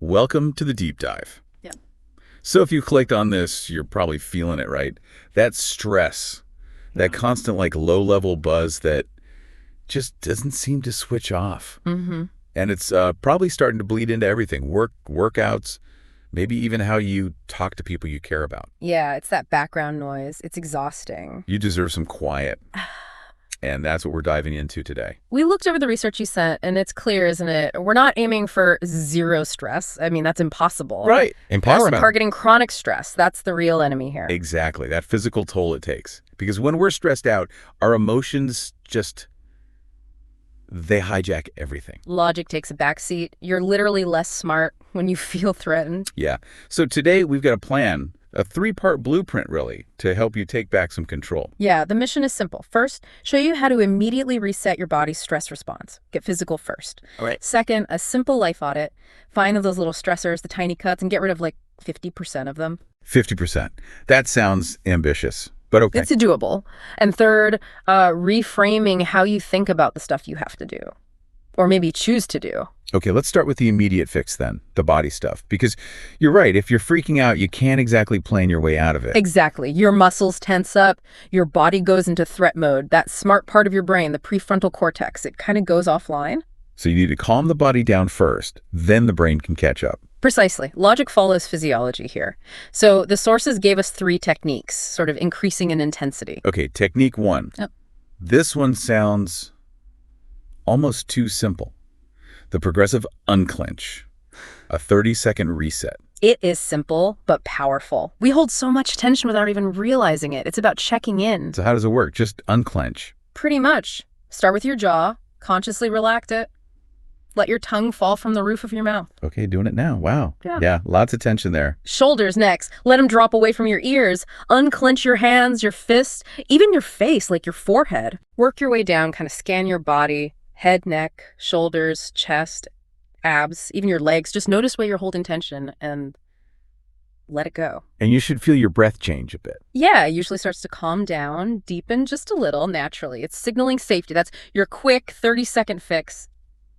Welcome to the deep dive. Yeah. So if you clicked on this, you're probably feeling it, right? That stress, that constant like low-level buzz that just doesn't seem to switch off. Mm-hmm. And it's probably starting to bleed into everything. Workouts, maybe even how you talk to people you care about. Yeah, it's that background noise. It's exhausting. You deserve some quiet. And that's what we're diving into today. We looked over the research you sent, and it's clear, isn't it? We're not aiming for zero stress. I mean, that's impossible. Right. We're targeting chronic stress. That's the real enemy here. Exactly. That physical toll it takes. Because when we're stressed out, our emotions just, they hijack everything. Logic takes a backseat. You're literally less smart when you feel threatened. Yeah. So today we've got a plan, a 3-part blueprint, really, to help you take back some control. Yeah, the mission is simple. First, show you how to immediately reset your body's stress response. Get physical first. All right. Second, a simple life audit. Find those little stressors, the tiny cuts, and get rid of like 50% of them. 50%. That sounds ambitious, but okay. It's doable. And third, reframing how you think about the stuff you have to do, or maybe choose to do. Okay, let's start with the immediate fix then, the body stuff. Because you're right, if you're freaking out, you can't exactly plan your way out of it. Exactly. Your muscles tense up, your body goes into threat mode. That smart part of your brain, the prefrontal cortex, it kind of goes offline. So you need to calm the body down first, then the brain can catch up. Precisely. Logic follows physiology here. So the sources gave us 3 techniques, sort of increasing in intensity. Okay, technique 1. Yep. This one sounds almost too simple. The progressive unclench, a 30-second reset. It is simple, but powerful. We hold so much tension without even realizing it. It's about checking in. So how does it work? Just unclench. Pretty much. Start with your jaw, consciously relax it. Let your tongue fall from the roof of your mouth. Okay, doing it now. Wow. Yeah. Lots of tension there. Shoulders next. Let them drop away from your ears. Unclench your hands, your fists, even your face, like your forehead. Work your way down, kind of scan your body. Head, neck, shoulders, chest, abs, even your legs. Just notice where you're holding tension and let it go. And you should feel your breath change a bit. Yeah, it usually starts to calm down, deepen just a little naturally. It's signaling safety. That's your quick 30-second fix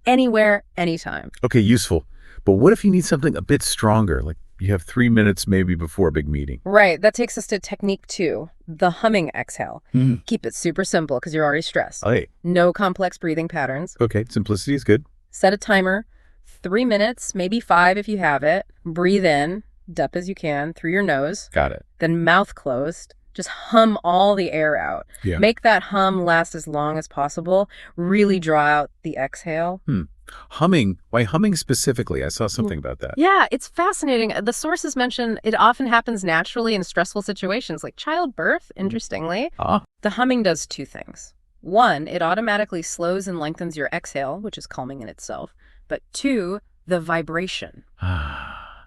anywhere, anytime. Okay, useful. But what if you need something a bit stronger, like you have 3 minutes maybe before a big meeting? Right. That takes us to technique 2, the humming exhale. Keep it super simple because you're already stressed. Hey. No complex breathing patterns. Okay, simplicity is good. Set a timer, 3 minutes, maybe 5 if you have it. Breathe in, deep as you can, through your nose. Got it. Then mouth closed. Just hum all the air out. Yeah. Make that hum last as long as possible. Really draw out the exhale. Humming. Why humming specifically? I saw something about that. Yeah, it's fascinating. The sources mention it often happens naturally in stressful situations like childbirth, interestingly. The humming does 2 things. 1, it automatically slows and lengthens your exhale, which is calming in itself. But 2, the vibration.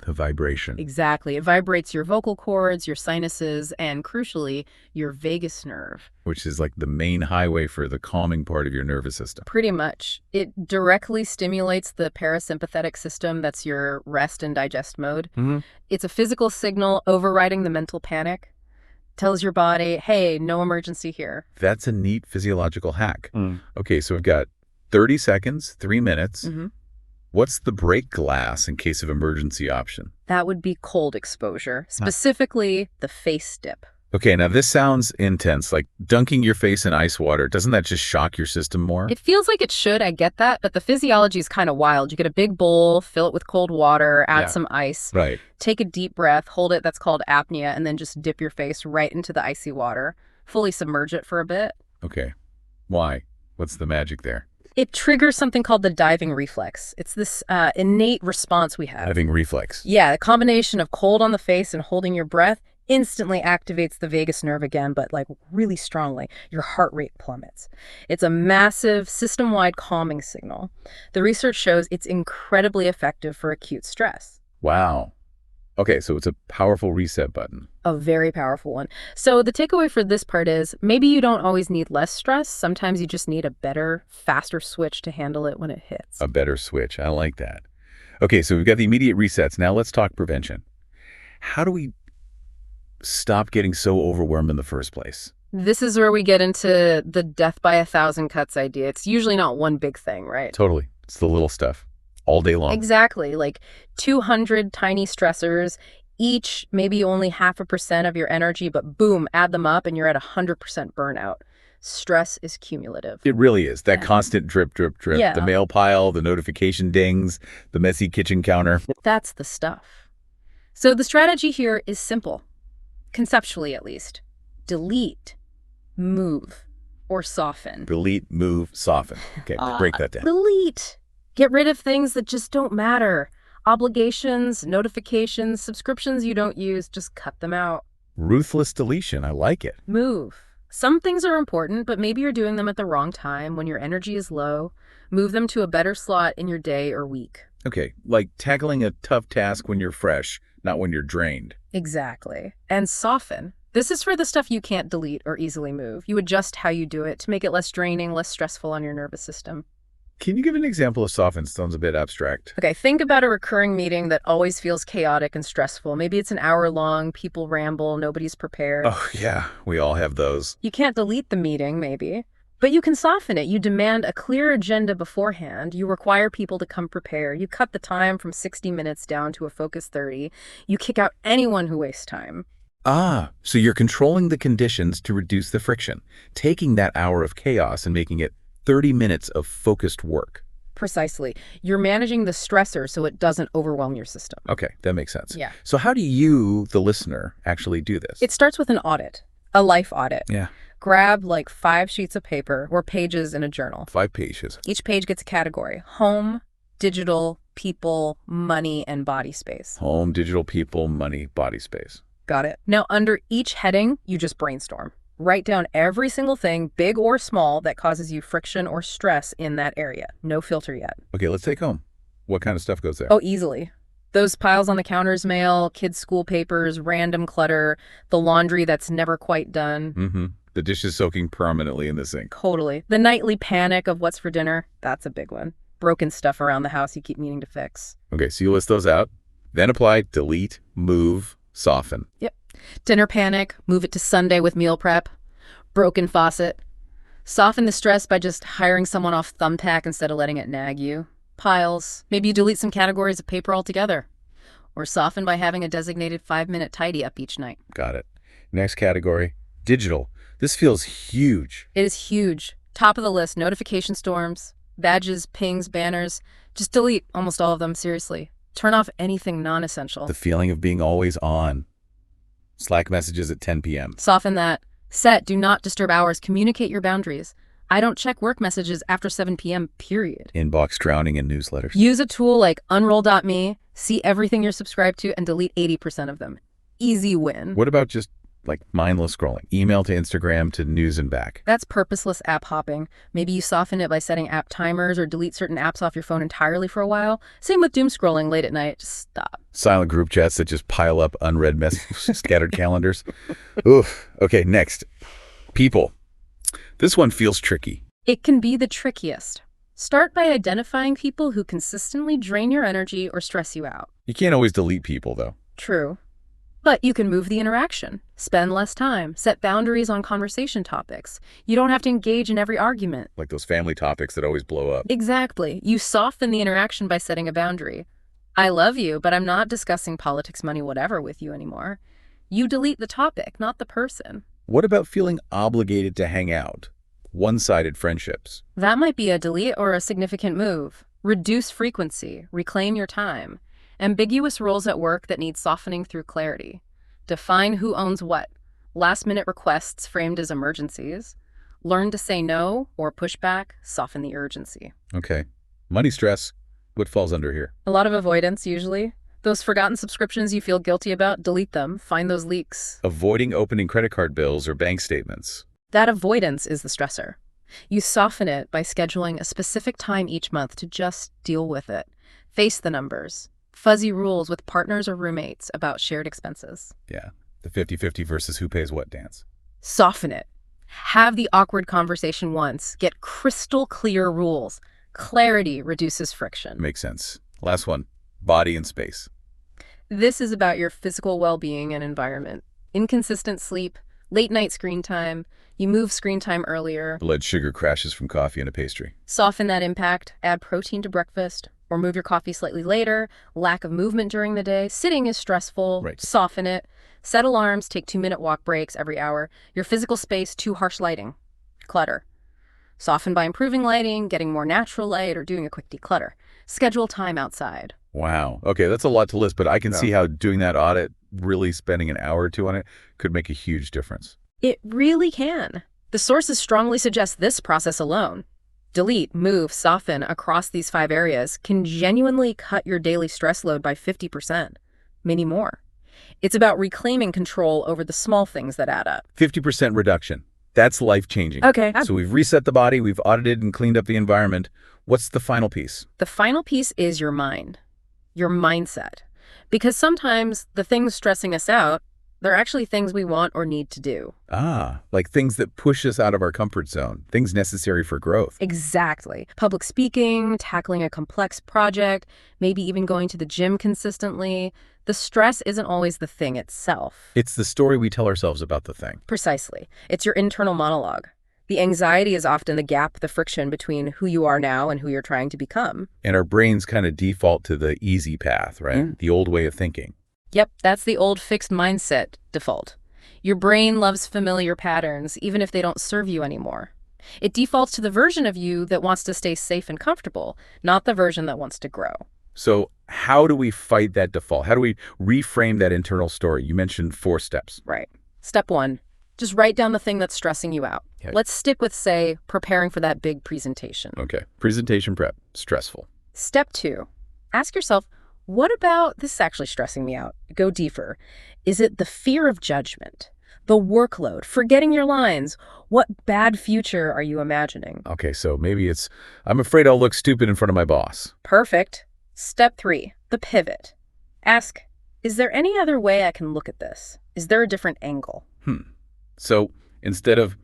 The vibration. Exactly. It vibrates your vocal cords, your sinuses, and crucially, your vagus nerve. Which is like the main highway for the calming part of your nervous system. Pretty much. It directly stimulates the parasympathetic system. That's your rest and digest mode. It's a physical signal overriding the mental panic. Tells your body, hey, no emergency here. That's a neat physiological hack. Okay, so we've got 30 seconds, 3 minutes. What's the break glass in case of emergency option? That would be cold exposure, specifically the face dip. Okay, now this sounds intense, like dunking your face in ice water. Doesn't that just shock your system more? It feels like it should, I get that, but the physiology is kind of wild. You get a big bowl, fill it with cold water, add some ice. Right. Take a deep breath, hold it, that's called apnea, and then just dip your face right into the icy water. Fully submerge it for a bit. Okay. Why? What's the magic there? It triggers something called the diving reflex. It's this innate response we have. Diving reflex. Yeah, the combination of cold on the face and holding your breath instantly activates the vagus nerve again, but like really strongly. Your heart rate plummets. It's a massive system-wide calming signal. The research shows it's incredibly effective for acute stress. Wow. Okay, so it's a powerful reset button. A very powerful one. So the takeaway for this part is maybe you don't always need less stress. Sometimes you just need a better, faster switch to handle it when it hits. A better switch. I like that. Okay, so we've got the immediate resets. Now let's talk prevention. How do we stop getting so overwhelmed in the first place? This is where we get into the death by 1,000 cuts idea. It's usually not one big thing, right? Totally. It's the little stuff. all day long. Exactly, like 200 tiny stressors, each maybe only 0.5% of your energy, but boom, add them up and you're at 100% burnout. Stress is cumulative. It really is. That Yeah. constant drip, drip, drip. Yeah. The mail pile, the notification dings, the messy kitchen counter. That's the stuff. So the strategy here is simple, conceptually at least. Delete, move, or soften. Delete, move, soften. Okay, break that down. Delete. Get rid of things that just don't matter. Obligations, notifications, subscriptions you don't use, just cut them out. Ruthless deletion. I like it. Move. Some things are important, but maybe you're doing them at the wrong time when your energy is low. Move them to a better slot in your day or week. Okay, like tackling a tough task when you're fresh, not when you're drained. Exactly. And soften. This is for the stuff you can't delete or easily move. You adjust how you do it to make it less draining, less stressful on your nervous system. Can you give an example of soften? Sounds a bit abstract. Okay, think about a recurring meeting that always feels chaotic and stressful. Maybe it's an hour long, people ramble, nobody's prepared. Oh, yeah, we all have those. You can't delete the meeting, maybe, but you can soften it. You demand a clear agenda beforehand. You require people to come prepared. You cut the time from 60 minutes down to a focus 30. You kick out anyone who wastes time. Ah, so you're controlling the conditions to reduce the friction, taking that hour of chaos and making it 30 minutes of focused work. Precisely. You're managing the stressor so it doesn't overwhelm your system. Okay, that makes sense. Yeah. So how do you, the listener, actually do this? It starts with an audit, a life audit. Yeah, Grab like 5 sheets of paper or pages in a journal. 5 pages. Each page gets a category: home, digital, people, money, and body space. Home, digital, people, money, body space. Got it. Now, under each heading, you just brainstorm. Write down every single thing, big or small, that causes you friction or stress in that area. No filter yet. Okay, let's take home. What kind of stuff goes there? Oh, easily. Those piles on the counters, mail, kids' school papers, random clutter, the laundry that's never quite done. Mm-hmm. The dishes soaking permanently in the sink. Totally. The nightly panic of what's for dinner, that's a big one. Broken stuff around the house you keep meaning to fix. Okay, so you list those out, then apply, delete, move, soften. Yep. Dinner panic, move it to Sunday with meal prep. Broken faucet. Soften the stress by just hiring someone off Thumbtack instead of letting it nag you. Piles. Maybe you delete some categories of paper altogether. Or soften by having a designated 5-minute tidy up each night. Got it. Next category, digital. This feels huge. It is huge. Top of the list, notification storms, badges, pings, banners. Just delete almost all of them, seriously. Turn off anything non-essential. The feeling of being always on. Slack messages at 10 p.m. Soften that. Set do not disturb hours. Communicate your boundaries. I don't check work messages after 7 p.m., period. Inbox drowning in newsletters. Use a tool like unroll.me, see everything you're subscribed to, and delete 80% of them. Easy win. What about just like mindless scrolling? Email to Instagram to news and back. That's purposeless app hopping. Maybe you soften it by setting app timers or delete certain apps off your phone entirely for a while. Same with doom scrolling late at night. Just stop. Silent group chats that just pile up unread messages, scattered calendars. Oof. Okay, next. People. This one feels tricky. It can be the trickiest. Start by identifying people who consistently drain your energy or stress you out. You can't always delete people, though. True. But you can move the interaction, spend less time, set boundaries on conversation topics. You don't have to engage in every argument. Like those family topics that always blow up. Exactly. You soften the interaction by setting a boundary. I love you, but I'm not discussing politics, money, whatever with you anymore. You delete the topic, not the person. What about feeling obligated to hang out? One-sided friendships. That might be a delete or a significant move. Reduce frequency, reclaim your time. Ambiguous roles at work that need softening through clarity. Define who owns what. Last-minute requests framed as emergencies. Learn to say no or push back, soften the urgency. Okay. Money stress. What falls under here? A lot of avoidance, usually. Those forgotten subscriptions you feel guilty about, delete them. Find those leaks. Avoiding opening credit card bills or bank statements. That avoidance is the stressor. You soften it by scheduling a specific time each month to just deal with it. Face the numbers. Fuzzy rules with partners or roommates about shared expenses. Yeah, the 50-50 versus who pays what dance. Soften it. Have the awkward conversation once. Get crystal clear rules. Clarity reduces friction. Makes sense. Last one, body and space. This is about your physical well-being and environment. Inconsistent sleep, late night screen time, you move screen time earlier. Blood sugar crashes from coffee and a pastry. Soften that impact. Add protein to breakfast. or move your coffee slightly later. Lack of movement during the day. Sitting is stressful. Right. Soften it. Set alarms. Take 2-minute walk breaks every hour. Your physical space, too harsh lighting. Clutter. Soften by improving lighting, getting more natural light, or doing a quick declutter. Schedule time outside. Wow. Okay, that's a lot to list, but I can see how doing that audit, really spending an hour or two on it, could make a huge difference. It really can. The sources strongly suggest this process alone, delete, move, soften across these 5 areas, can genuinely cut your daily stress load by 50%, maybe more. It's about reclaiming control over the small things that add up. 50% reduction. That's life-changing. Okay. So we've reset the body, we've audited and cleaned up the environment. What's the final piece? The final piece is your mind, your mindset. Because sometimes the things stressing us out, they're actually things we want or need to do. Like things that push us out of our comfort zone, things necessary for growth. Exactly. Public speaking, tackling a complex project, maybe even going to the gym consistently. The stress isn't always the thing itself. It's the story we tell ourselves about the thing. Precisely. It's your internal monologue. The anxiety is often the gap, the friction between who you are now and who you're trying to become. And our brains kind of default to the easy path, right? The old way of thinking. Yep, that's the old fixed mindset default. Your brain loves familiar patterns, even if they don't serve you anymore. It defaults to the version of you that wants to stay safe and comfortable, not the version that wants to grow. So how do we fight that default? How do we reframe that internal story? You mentioned 4 steps. Right. Step 1, just write down the thing that's stressing you out. Okay. Let's stick with, say, preparing for that big presentation. Okay. Presentation prep. Stressful. Step 2, ask yourself, what about this is actually stressing me out? Go deeper. Is it the fear of judgment, the workload, forgetting your lines? What bad future are you imagining? Okay, so maybe it's, I'm afraid I'll look stupid in front of my boss. Perfect. Step 3, the pivot. Ask, is there any other way I can look at this? Is there a different angle? So instead of,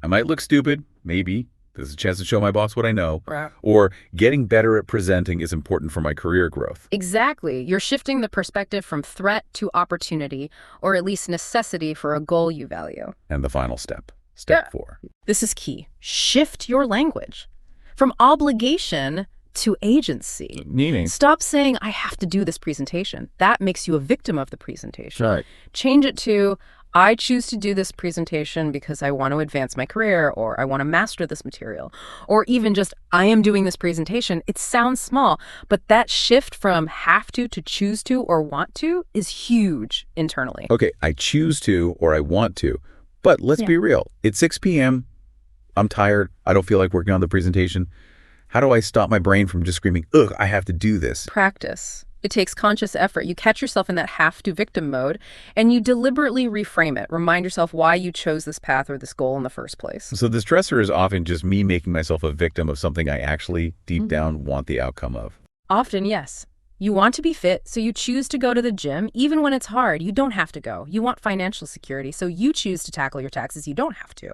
I might look stupid, maybe, there's a chance to show my boss what I know, Right. or getting better at presenting is important for my career growth. Exactly. You're shifting the perspective from threat to opportunity, or at least necessity for a goal you value. And the final step, step 4. This is key. Shift your language from obligation to agency. Meaning? Stop saying, I have to do this presentation. That makes you a victim of the presentation. Right. Change it to, I choose to do this presentation because I want to advance my career, or I want to master this material, or even just, I am doing this presentation. It sounds small, but that shift from have to choose to or want to is huge internally. Okay, I choose to or I want to, but let's be real. It's 6 p.m. I'm tired. I don't feel like working on the presentation. How do I stop my brain from just screaming, ugh, I have to do this? Practice. It takes conscious effort. You catch yourself in that have-to victim mode, and you deliberately reframe it. Remind yourself why you chose this path or this goal in the first place. So the stressor is often just me making myself a victim of something I actually, deep down, want the outcome of. Often, yes. You want to be fit, so you choose to go to the gym, even when it's hard. You don't have to go. You want financial security, so you choose to tackle your taxes. You don't have to.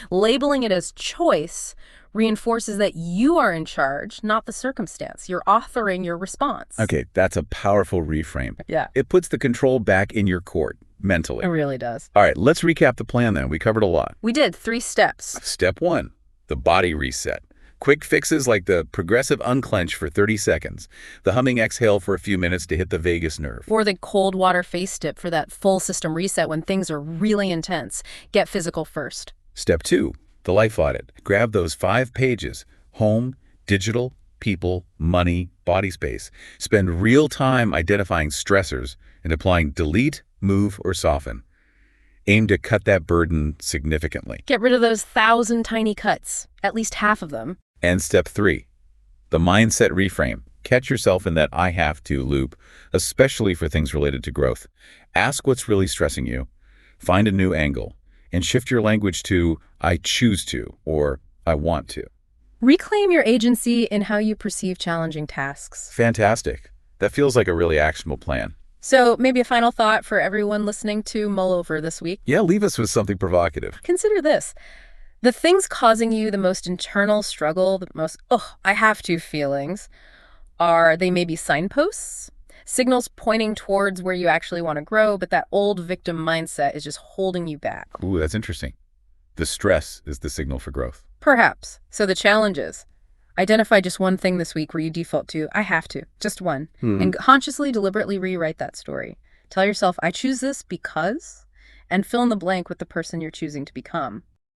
Labeling it as choice reinforces that you are in charge, not the circumstance. You're authoring your response. Okay, that's a powerful reframe. Yeah. It puts the control back in your court, mentally. It really does. All right, let's recap the plan then. We covered a lot. We did 3 steps. Step 1, the body reset. Quick fixes like the progressive unclench for 30 seconds, the humming exhale for a few minutes to hit the vagus nerve. Or the cold water face dip for that full system reset when things are really intense. Get physical first. Step 2, the life audit. Grab those 5 pages, home, digital, people, money, body space. Spend real time identifying stressors and applying delete, move, or soften. Aim to cut that burden significantly. Get rid of those 1,000 tiny cuts, at least half of them. And step 3, the mindset reframe. Catch yourself in that I have to loop, especially for things related to growth. Ask what's really stressing you, find a new angle, and shift your language to I choose to or I want to. Reclaim your agency in how you perceive challenging tasks. Fantastic. That feels like a really actionable plan. So maybe a final thought for everyone listening to mull over this week. Yeah, leave us with something provocative. Consider this. The things causing you the most internal struggle, the most, I have to feelings, are they may be signposts, signals pointing towards where you actually want to grow, but that old victim mindset is just holding you back. Ooh, that's interesting. The stress is the signal for growth. Perhaps. So the challenge is Identify just one thing this week where you default to, I have to, just one. And consciously, deliberately rewrite that story. Tell yourself, I choose this because, and fill in the blank with the person you're choosing to become.